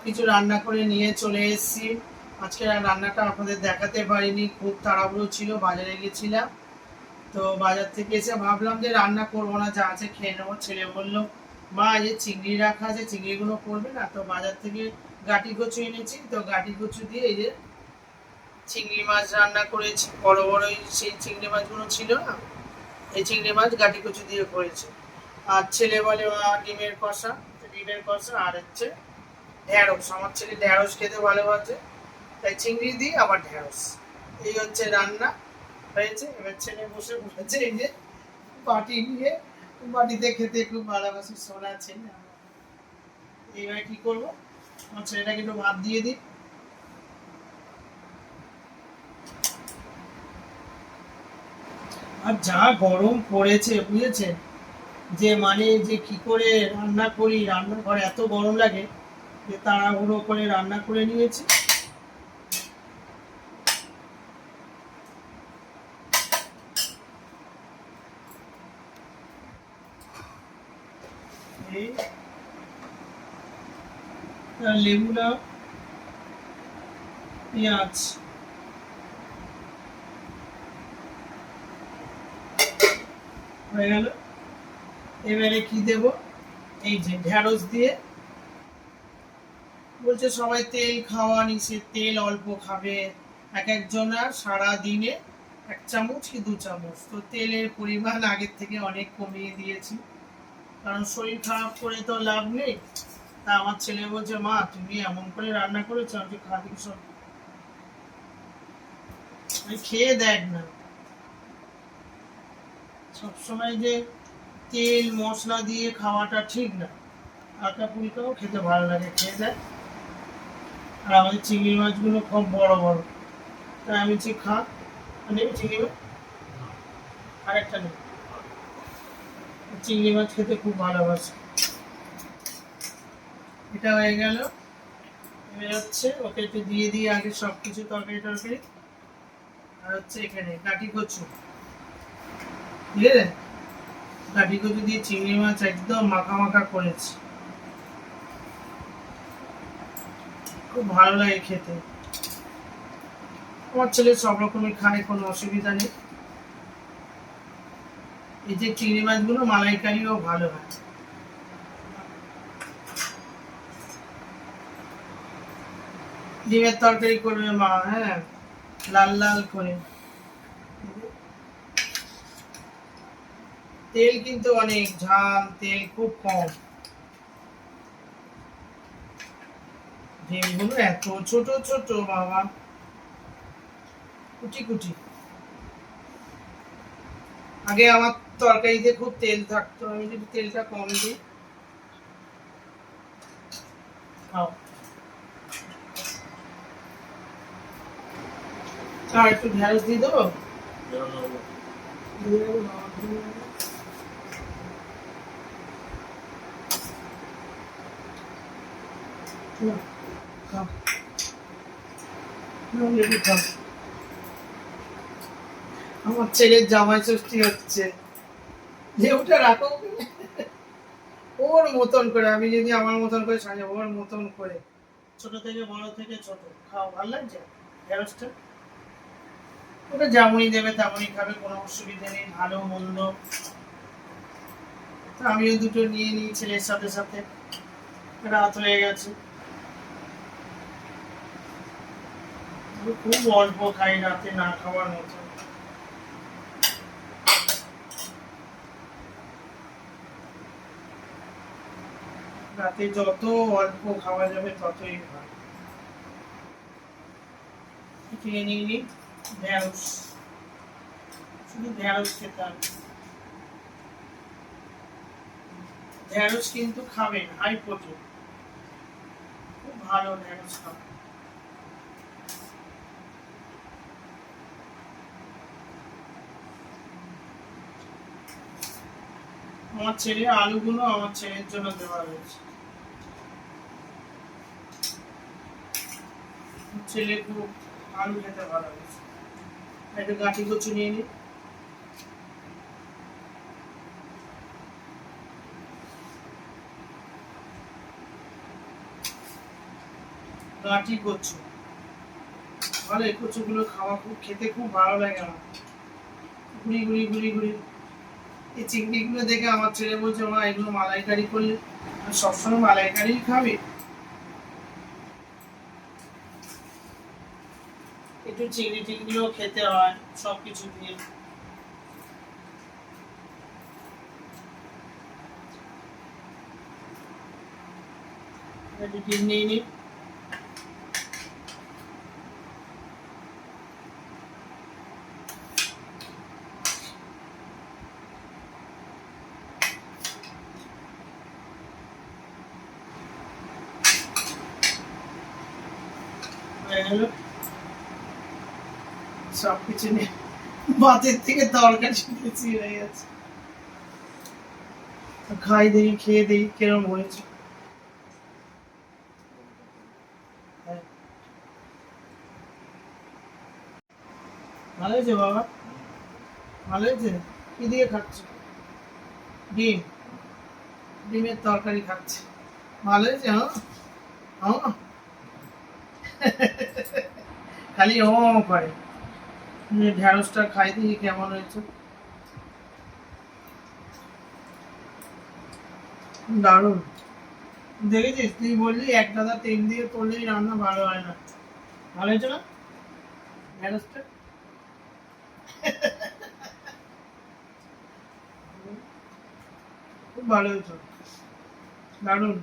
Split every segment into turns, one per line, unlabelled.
কিছু রান্না করে নিয়ে চলে এসেছি। আজকে রান্নাটা আপনাদের দেখাতে পারিনি, খুব তাড়াহুড়ো ছিল, বাজারে গেছিলাম। তো বাজার থেকে এসে ভাবলাম যে রান্না করবো না, যা আছে খেয়ে নেবো। ছেলে বললো, মা এই যে চিংড়ি রাখা আছে, চিংড়িগুলো করবে না? তো বাজার থেকে গাটি কচু এনেছি, তো গাটি কচু দিয়ে এই যে চিংড়ি মাছ রান্না করেছি। বড় বড় সেই চিংড়ি মাছগুলো ছিল না, এই চিংড়ি মাছ গাটি কচু দিয়ে করেছি। আর ছেলে বলে ডিমের কষা, ডিমের কষা আর হচ্ছে ঢ্যাঁড়স। আমার ছেলে ঢ্যাঁড়স খেতে ভালোবাসে, তাই চিংড়ি দিই আবার ঢ্যাঁড়স। এই হচ্ছে রান্না হয়েছে। এবার ছেলে বসে বলেছে এই যে বাটি নিয়ে, বাটিতে খেতে খুব ভালোবাসি, সোনা ছেলে আমার। এইবার কি করবো, আমার ছেলেটাকে একটু ভাত দিয়ে দিই। আর যা গরম পড়েছে বুঝেছেন, যে মানে যে কি করে রান্না করি, রান্নাঘরে এত গরম লাগে যে তাড়াহুড়ো করে রান্না করে নিয়েছি। এই লেবুটা, পেঁয়াজ, হয়ে গেল। এবারে কি দেব, এই যে ঢ্যাঁড়স দিয়ে। বলছে সবাই তেল খাওয়া নিষেধ, তেল অল্প খাবে। এক একজনের সারা দিনে 1 চামচ কি 2 চামচ। তো তেলের পরিমাণ আগের থেকে অনেক কমিয়ে দিয়েছি, কারণ শরীর খারাপ করে তো লাভ নেই। তা আমার ছেলে বলছে, মা তুমি এমন করে রান্না করেছো, আমি খাবি সব, খেয়ে দেখ না। সবসময় যে তেল মশলা দিয়ে খাওয়াটা ঠিক না, হালকা ফুলকাও খেতে ভালো লাগে, খেয়ে দেয়। আর আমাদের চিংড়ি মাছগুলো খুব বড় বড়, তাই আমি ঠিক খা, নেবে চিংড়ি মাছ, আরেকটা নেই। চিংড়ি মাছ খেতে খুব ভালোবাসে। এটা হয়ে গেল। এবার হচ্ছে ওকে একটু দিয়ে দিয়ে আগে সব কিছু তরকারি টরকারি। আর হচ্ছে এখানে কাটি কচু, বুঝলে, কাটি কচু দিয়ে চিংড়ি মাছ একদম মাখা মাখা করেছি, খুব ভালো লাগে খেতে। আমার ছেলে সব রকমই খায়, কোনো অসুবিধা নেই। এই যে চিংড়ি মাছগুলো মালাইকারিও ভালো হয়। ডিমের তরকারি করবে মা, হ্যাঁ, লাল লাল করে। তেল কিন্তু অনেক ঝাল, তেল খুব কম। ডিমগুলো এত ছোট ছোট বাবা, কুটি কুটি। আগে আমার তরকারিতে খুব তেল থাকতো, আমি যদি তেলটা কম দিই। খাও, আর একটু ঢ্যাঁড়স দিয়ে দেবো। খাও, লেবু খাও। আমার ছেলের জামাই ষষ্ঠী হচ্ছে, লেবুটা রাখো ওর মতন করে। আমি যদি আমার মতন করে সাজাবো, ওর মতন করে, ছোট থেকে বড় থেকে ছোট। খাও, ভালো লাগছে ঢেঁড়সটা। ওটা যেমনই দেবে তেমনই খাবে, কোনো অসুবিধা নেই, ভালো মন্দ। তো আমিও দুটো নিয়ে নিই ছেলের সাথে সাথে। রাত হয়ে গেছে, খুব অল্প খাই, রাতে না খাওয়ার মতো। রাতে যত অল্প খাওয়া যাবে ততই ভালো। কিনে নিয়ে নিই ঢেঁড়স, শুধু ঢেঁড়স খেতে হবে। ঢেঁড়স কিন্তু খাবেন, হাই প্রোটিন, খুব ভালো ঢেঁড়স খাবেন। আমার ছেলে আলুগুলো আমার ছেলের জন্য দেওয়া হয়েছে। ছেলে খুব আলু খেতে ভালোবাসে। একটু গাঁটি কচু নিয়ে নিই। গাঁটি কচু, ভালো এই কচুগুলো খাওয়া খুব খেতে খুব ভালো লাগে আমার। ঘুরি ঘুরি ঘুরি ঘুরি এই চিংড়িগুলো দেখে আমার ছেলে বলছে মা এগুলো মালাইকারি করলে, সবসময় মালাইকারি খাবে, একটু চিংড়ি টিংড়িও খেতে হয় সবকিছু দিয়ে। একটু ডিম নিয়ে নিই। সবকিছু নিয়ে ভাতের থেকে তরকারি বেশি হয়ে গেছে। খাই দেখি, খেয়ে দেখি কিরম হয়েছে। ভালো হয়েছে বাবা, ভালো হয়েছে। কি দিয়ে খাচ্ছি? ডিম, ডিমের তরকারি খাচ্ছি। ভালো হয়েছে। হ্যাঁ হ্যাঁ খালি ও করে। ঢ্যাঁড়সটা খাই দেখি কেমন হয়েছে। দারুণ। দেখেছিস, তুই বললি এক দাদা তেল দিয়ে করলেই রান্না ভালো হয় না। ভালো হয়েছে না ঢ্যাঁড়সটা? খুব ভালো হয়েছে, দারুণ।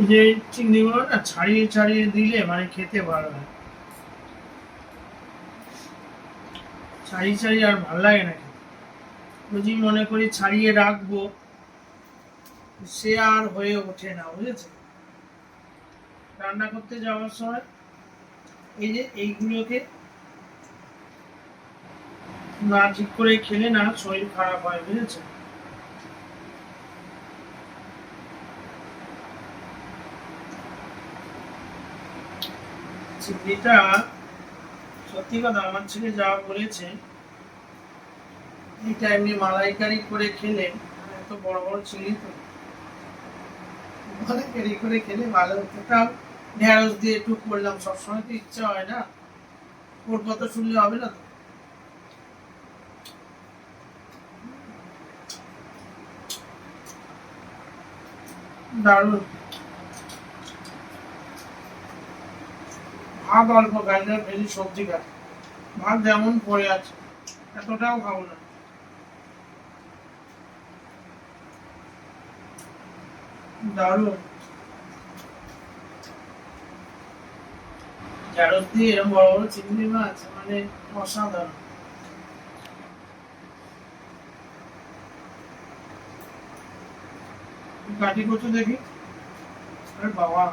যে চিংড়িগুলো না ছাড়িয়ে ছাড়িয়ে দিলে মানে খেতে ভালো হয়, ছাড়িয়ে ছাড়িয়ে আর ভালো লাগে না খেতে। যদি মনে করি ছাড়িয়ে রাখবো, সে আর হয়ে ওঠে না, বুঝেছে। রান্না করতে যাওয়ার সময় এই যে এইগুলোকে না ঠিক করে খেলে না শরীর খারাপ হয়, বুঝেছে। চিংড়িটা সত্যি কথা, আমার ছেলে যা বলেছে, এটা এমনি মালাইকারি করে খেলে, এত বড় বড় চিংড়ি তো মালাইকারি করে খেলে ভালো হতো। তাও ঢেঁড়স দিয়ে একটু করলাম, সবসময় তো ইচ্ছা হয় না, ওর কথা শুনলে হবে না তো। দারুণ। ভাত অল্প খাই না, বেশি সবজি খাই। ভাত যেমন পড়ে আছে এতটাও খাবো না। দারুণ। ঢেঁড়স দিয়ে এরকম বড় বড় চিংড়ি মাছ মানে অসাধারণ। কাটি কচু দেখি। আরে বাবা,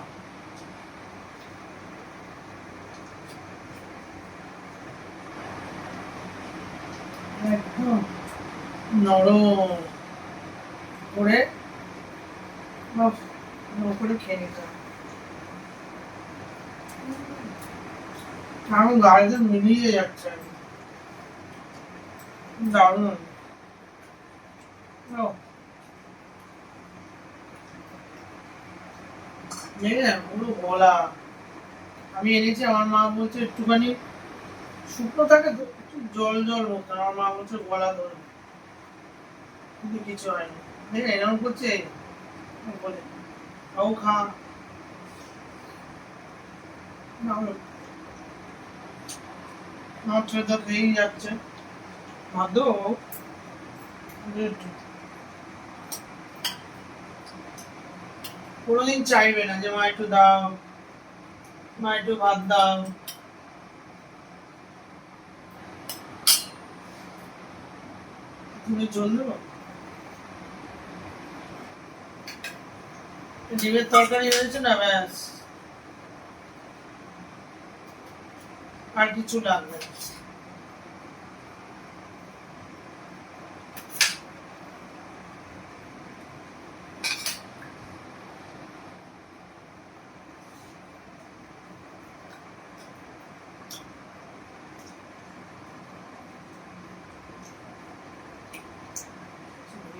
একদম নরম করে, করে খেয়ে নিতে হবে। আমার গাড়িতে মিলিয়ে যাচ্ছে, দারুণ। পুরো গলা। আমি এনেছি, আমার মা বলছে একটুখানি শুকনো থাকে তো, একটু জল জল মতো, আমার মা বলছে গলা ধরে, কিন্তু কিছু হয়নি। দেখে এরকম করছে বলে ও খা। আমার ছেলে তো খেয়েই যাচ্ছে। ভাদ্য কোনোদিন চাইবে না যে মা একটু দাও, মা একটু ভাত দাও। তুমি জল দেবো, ডিমের তরকারি হয়েছে না, ব্যাস আর কিছু লাগবে না।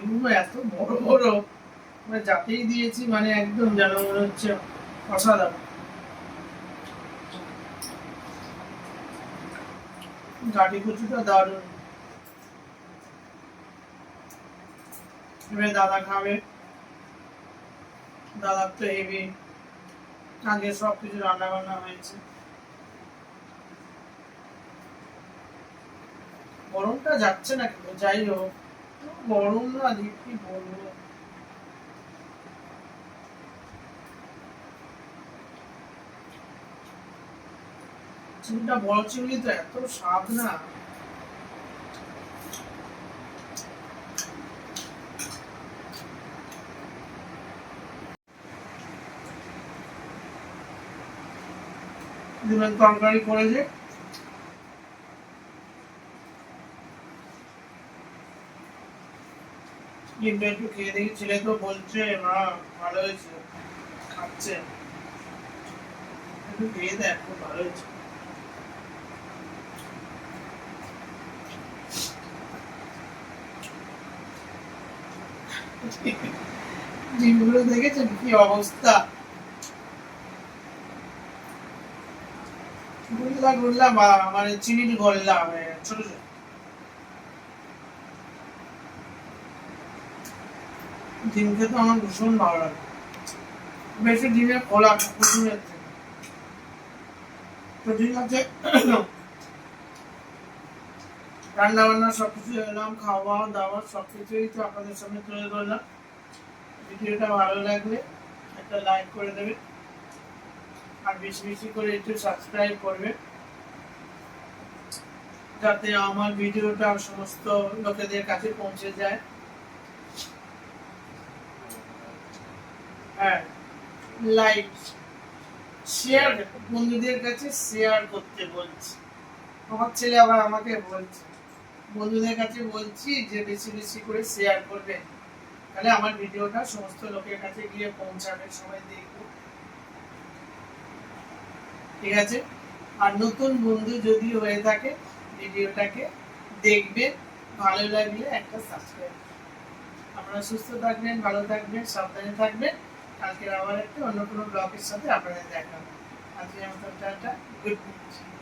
ডিমগুলো এত বড় বড়, মানে যাতেই দিয়েছি মানে একদম যেন মনে হচ্ছে অসাধারণ। গাঠি কচুটা দারুণ। এবারে দাদা খাবে, দাদার তো হেভি আগে সবকিছু রান্না বান্না হয়েছে। গরমটা যাচ্ছে না কিন্তু, যাই হোক গরম না, কি বলবো। চিংড়িটা বড় চিংড়ি তো এত স্বাদ না। ডিমের তরকারি করেছে, ডিমটা একটু খেয়ে দেখি, ছেলে তো বলছে মা ভালো হয়েছে, খাচ্ছে, একটু খেয়ে দেখ খুব ভালো হয়েছে। ডিমগুলো দেখেছেন কি অবস্থা, গুল্লা গুল্লা বা মানে চিনির গোল্লা, মানে ছোট ছোট। ডিম খেতে আমার ভীষণ ভালো লাগে, বেশি ডিমের খোলা কুসুমের থেকে। তো ঠিক আছে, রান্না বান্না সবকিছু এলাম, খাওয়া দাওয়া সবকিছুই তো আপনাদের সামনে তুলে ধরলাম। ভিডিওটা ভালো লাগলে একটা লাইক করে দেবে, আর বেশি বেশি করে একটু সাবস্ক্রাইব করবে, যাতে আমার ভিডিওটা সমস্ত লোকেদের কাছে পৌঁছে যায়। হ্যাঁ, লাইক শেয়ার, বন্ধুদের কাছে শেয়ার করতে বলছি। আমার ছেলে আবার আমাকে বলছে, বন্ধুদের কাছে বলছি যে বেশি বেশি করে শেয়ার করবে, তাহলে আমার ভিডিওটা সমস্ত লোকের কাছে গিয়ে পৌঁছাবে, সবাই দেখবে। ঠিক আছে, আর নতুন বন্ধু যদি হয়ে থাকে ভিডিওটাকে দেখবে, ভালো লাগলে একটা সাবস্ক্রাইব। আপনারা সুস্থ থাকবেন, ভালো থাকবেন, সাবধানে থাকবেন। কালকে আবার একটা অন্য কোনো ব্লগের সাথে আপনাদের দেখা হবে। আজকে আমার টাটা, গুড নাইট।